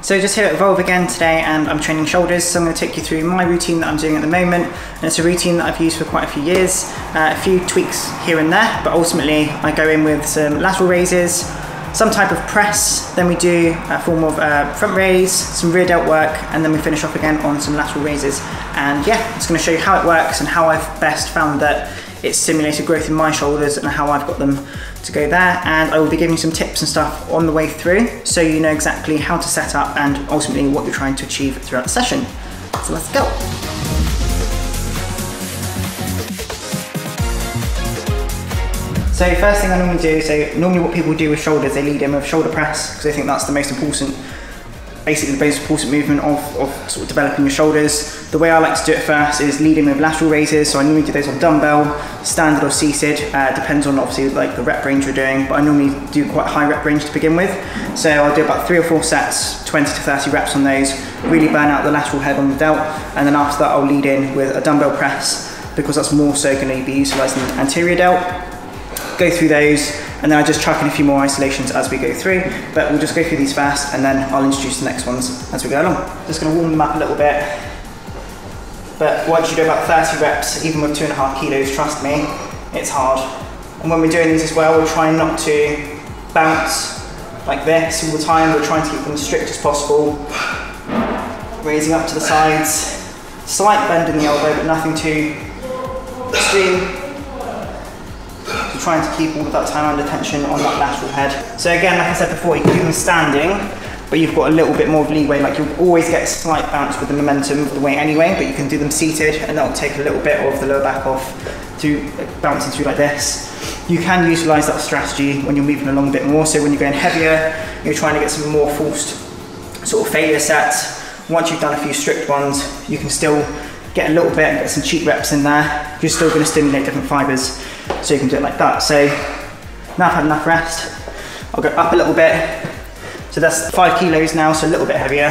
So just here at Evolve again today, and I'm training shoulders, so I'm going to take you through my routine that I'm doing at the moment, and it's a routine that I've used for quite a few years, a few tweaks here and there, but ultimately I go in with some lateral raises, some type of press, then we do a form of front raise, some rear delt work, and then we finish off again on some lateral raises. And yeah, I'm just going to show you how it works and how I've best found that it's stimulated growth in my shoulders and how I've got them to go there. And I will be giving you some tips and stuff on the way through so you know exactly how to set up and ultimately what you're trying to achieve throughout the session. So let's go. So first thing I normally do, normally what people do with shoulders, they lead in with shoulder press because I think that's the most important, basically the most important movement of sort of developing your shoulders. The way I like to do it first is lead in with lateral raises, so I normally do those on dumbbell, standard or seated, depends on obviously like the rep range you're doing, but I normally do quite a high rep range to begin with. So I'll do about 3 or 4 sets, 20 to 30 reps on those, really burn out the lateral head on the delt, and then after that I'll lead in with a dumbbell press because that's more so going to be utilising the anterior delt. Go through those, and then I just chuck in a few more isolations as we go through, but we'll just go through these first and then I'll introduce the next ones as we go along. Just going to warm them up a little bit, but once you do about 30 reps, even with 2.5 kilos, trust me, it's hard. And when we're doing these as well, we're trying not to bounce like this all the time, we're trying to keep them as strict as possible, raising up to the sides, slight bend in the elbow, but nothing too extreme. Trying to keep all of that time under tension on that lateral head. So again, like I said before, you can do them standing, but you've got a little bit more of leeway, like you'll always get a slight bounce with the momentum of the weight anyway, but you can do them seated and that'll take a little bit of the lower back off to bouncing through like this. You can utilise that strategy when you're moving along a bit more, so when you're going heavier, you're trying to get some more forced sort of failure sets. Once you've done a few strict ones, you can still get a little bit and get some cheap reps in there. You're still going to stimulate different fibres, so you can do it like that. So now I've had enough rest, I'll go up a little bit. So that's 5 kilos now, so a little bit heavier.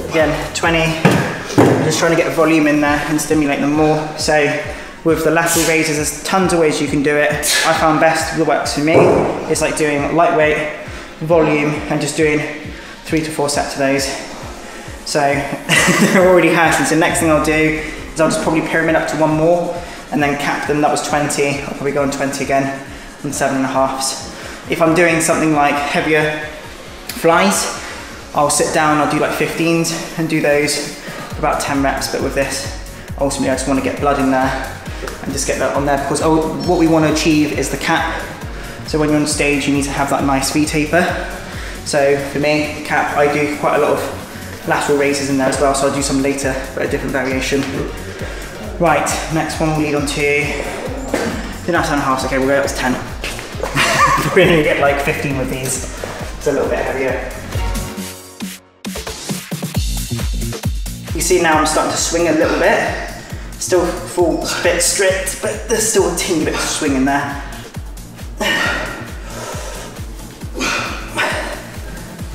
Again, 20, I'm just trying to get a volume in there and stimulate them more. So with the lateral raises, there's tons of ways you can do it. I found best that works for me, it's like doing lightweight, volume, and just doing 3 to 4 sets of those. So they're already hurting, so next thing I'll do is I'll just probably pyramid up to 1 more and then cap them. That was 20, I'll probably go on 20 again on 7.5s. If I'm doing something like heavier flies, I'll sit down, I'll do like 15s and do those for about 10 reps, but with this, ultimately I just want to get blood in there and just get that on there because what we want to achieve is the cap. So when you're on stage, you need to have that nice V taper. So for me, cap, I do quite a lot of lateral raises in there as well, so I'll do some later, but a different variation. Right, next one we'll lead on to, didn't have 10.5, okay, we'll go up to 10. We're going to get like 15 with these, it's a little bit heavier. You see now I'm starting to swing a little bit. Still full bit strict, but there's still a teeny bit of swing in there.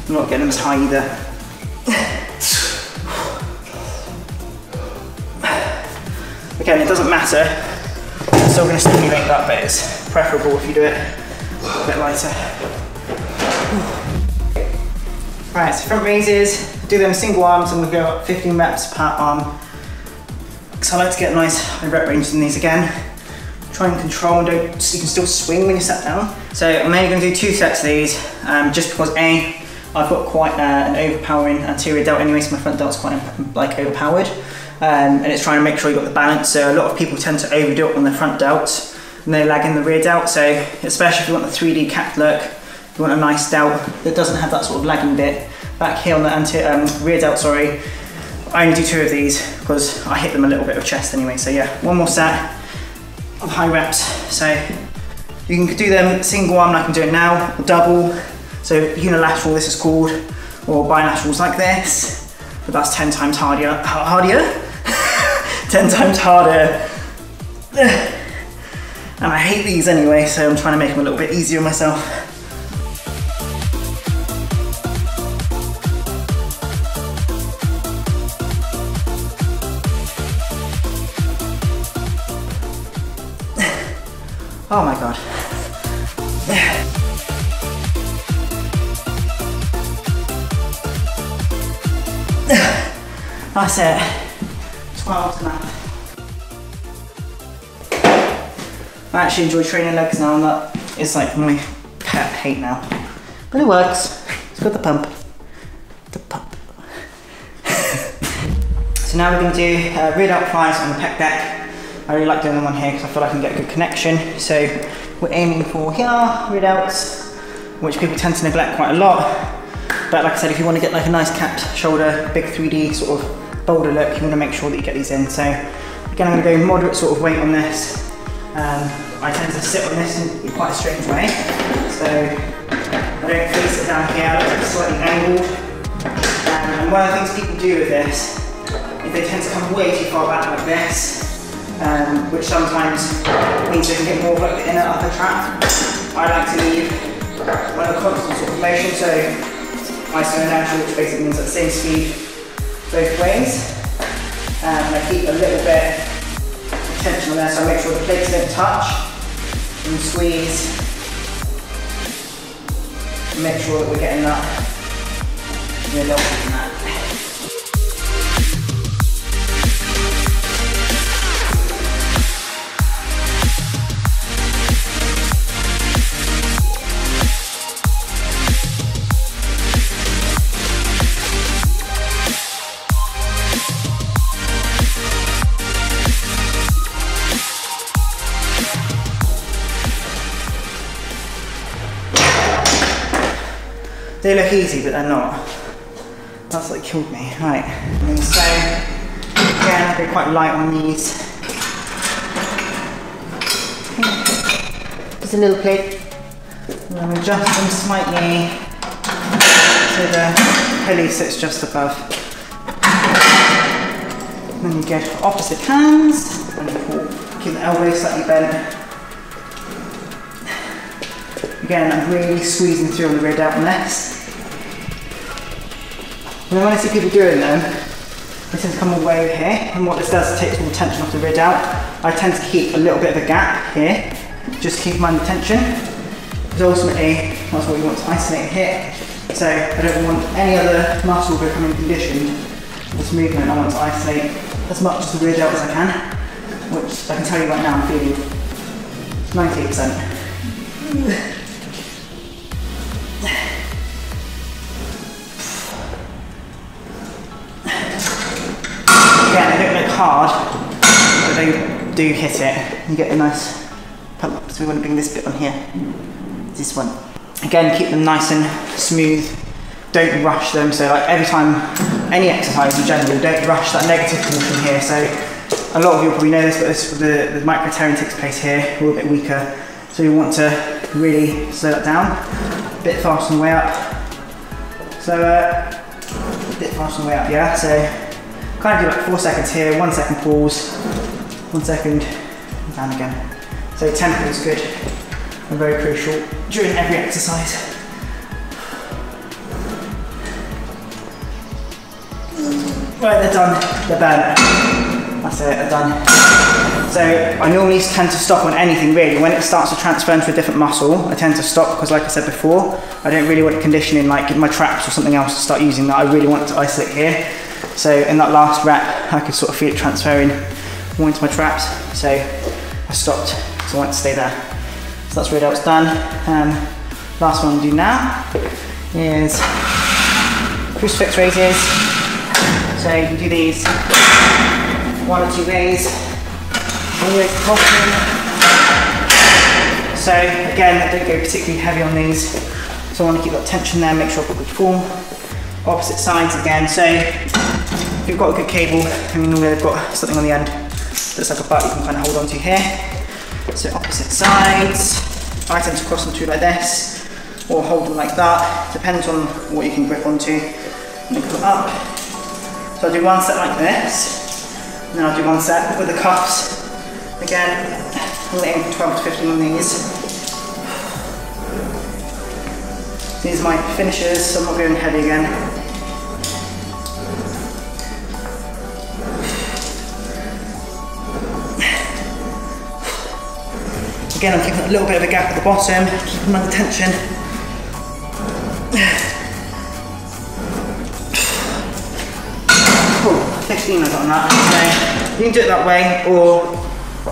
I'm not getting as high either. Again, it doesn't matter. I'm still going to stimulate that, but it's preferable if you do it a bit lighter. Right, so front raises, do them single arms, and we'll go up 15 reps per arm. So I like to get a nice high rep range in these again. Try and control, so you can still swing when you sat down. So I'm only going to do 2 sets of these, just because A, I've got quite an overpowering anterior delt anyway, so my front delt's quite like overpowered. And it's trying to make sure you've got the balance. So a lot of people tend to overdo it on their front delts, and they lag in the rear delt. So especially if you want the 3D capped look, you want a nice delt that doesn't have that sort of lagging bit. Back here on the rear delt, sorry, I only do 2 of these because I hit them a little bit of chest anyway. So yeah, 1 more set of high reps. So you can do them single arm like I'm doing now, or double. So unilateral, this is called, or bilaterals like this. But that's 10 times harder. 10 times harder. And I hate these anyway, so I'm trying to make them a little bit easier on myself. Oh my God. That's it. 12 now. I actually enjoy training legs now, and that is like my pet hate now. But it works. It's got the pump. The pump. So now we're going to do rear delt flies on the pec deck. I really like doing them on here because I feel like I can get a good connection. So we're aiming for here, rear delts, which people tend to neglect quite a lot. But like I said, if you want to get like a nice capped shoulder, big 3D sort of boulder look, you want to make sure that you get these in. So again, I'm going to go moderate sort of weight on this. I tend to sit on this in quite a strange way. So I don't face it down here, I look slightly angled. And one of the things people do with this is they tend to come way too far back like this, which sometimes means they can get more of like the inner upper trap. I like to leave one of the constant sort of motion, so iso-inertial, which basically means at the same speed both ways. And I keep a little bit of tension on there, so I make sure the plates don't touch, and squeeze, and make sure that we're getting that rear delt in that. They look easy, but they're not. That's like killed me. Right. And so, again, they're quite light on these. Just a little plate. And then adjust them slightly so the pulley sits just above. And then you get opposite hands, and you keep the elbows slightly bent. Again, I'm really squeezing through on the rear delt on this. And then when I see people doing them, they tend to come all the way over here, and what this does is takes all the tension off the rear delt. I tend to keep a little bit of a gap here, just keep them under tension, because ultimately that's what we want to isolate here. So I don't want any other muscle becoming conditioned for this movement. I want to isolate as much of the rear delt as I can, which I can tell you right now I'm feeling 98%. Again, they don't look hard, but they do hit it. You get a nice pump up, so we want to bring this bit on here. This one. Again, keep them nice and smooth. Don't rush them, so like every time, any exercise in general, don't rush that negative portion here. So a lot of you will probably know this, but this, the microtearing takes place here, a little bit weaker. So you want to really slow that down. A bit faster on the way up. So a bit faster on the way up, yeah? So kind of do like 4 seconds here, 1 second pause, 1 second, and down again. So tempo is good and very crucial during every exercise. Right, they're done, they're bent. That's it, they're done. So I normally tend to stop on anything really. When it starts to transfer into a different muscle, I tend to stop because like I said before, I don't really want conditioning like my traps or something else to start using that. I really want to isolate here. So in that last rep, I could sort of feel it transferring more into my traps. So I stopped because I want to stay there. So that's rear delts done. Last one to do now is crucifix raises. So you can do these 1 or 2 ways. Always crossing. So again, I don't go particularly heavy on these. So I want to keep that tension there, make sure I've got good form. Opposite sides again. So if you've got a good cable, I mean normally they've got something on the end that's like a butt you can kind of hold onto here. So opposite sides. I tend to cross them through like this, or hold them like that. Depends on what you can grip onto. And then come up. So I'll do one set like this, and then I'll do one set with the cuffs. Again, we'll aim for 12 to 15 on these. These are my finishers, so I'm not going heavy again. Again, I'm keeping a little bit of a gap at the bottom, keeping them under tension. Cool, 16 I got on that. So you can do it that way, or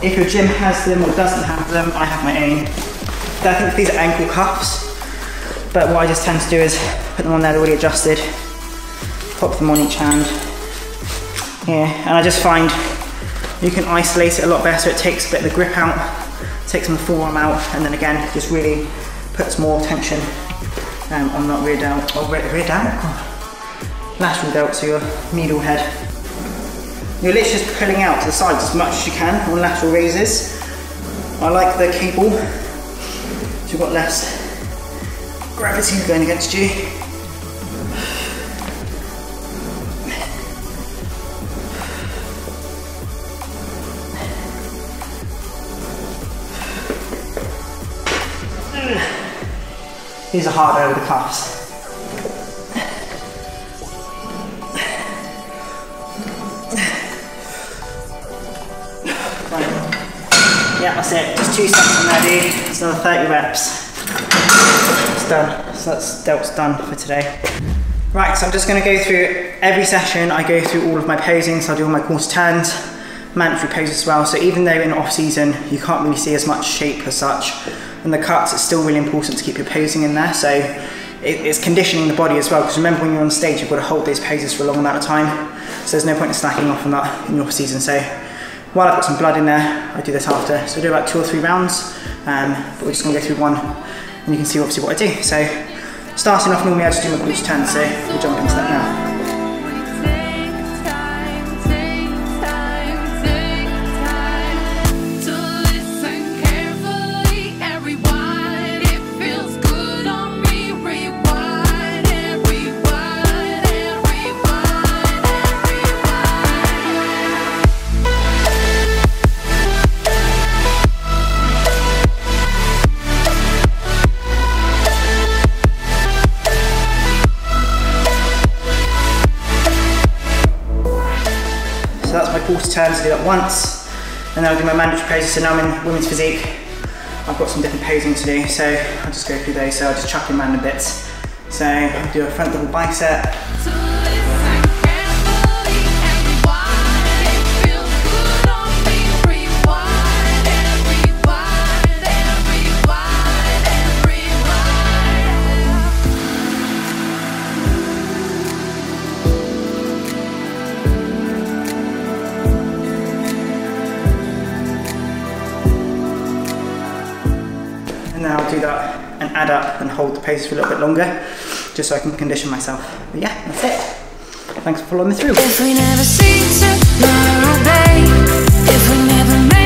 if your gym has them or doesn't have them, I have my own. So I think these are ankle cuffs, but what I just tend to do is put them on there already adjusted, pop them on each hand. Yeah, and I just find you can isolate it a lot better. It takes a bit of the grip out, takes some of the forearm out, and then again, just really puts more tension on that rear delt, or rear delt? Lateral delt, so your medial head. You're literally just pulling out to the sides as much as you can on lateral raises. I like the cable, so you've got less gravity going against you. These are harder over the cuffs. Right. Yeah, that's it. Just 2 sets on there, dude. It's another 30 reps. It's done. So that's delts done for today. Right, so I'm just going to go through every session. I go through all of my posing, so I do all my quarter turns, mandatory poses as well. So even though in off season you can't really see as much shape as such, and the cuts, it's still really important to keep your posing in there. So it's conditioning the body as well, because remember when you're on stage, you've got to hold those poses for a long amount of time. So there's no point in slacking off on that in your off season. So while I've got some blood in there, I do this after. So I do about 2 or 3 rounds, but we're just gonna go through one, and you can see obviously what I do. So starting off, normally I just do my quarter turn, so we'll jump into that now. So that's my quarter turn, so do that once, and then I'll do my mandatory poses. So now I'm in women's physique. I've got some different posing to do, so I'll just go through those. So I'll just chuck in random bits. So I'll do a front double bicep. And then I'll do that and add up and hold the pace for a little bit longer, just so I can condition myself. But yeah, that's it. Thanks for following me through. If we never see tomorrow, babe, if we never make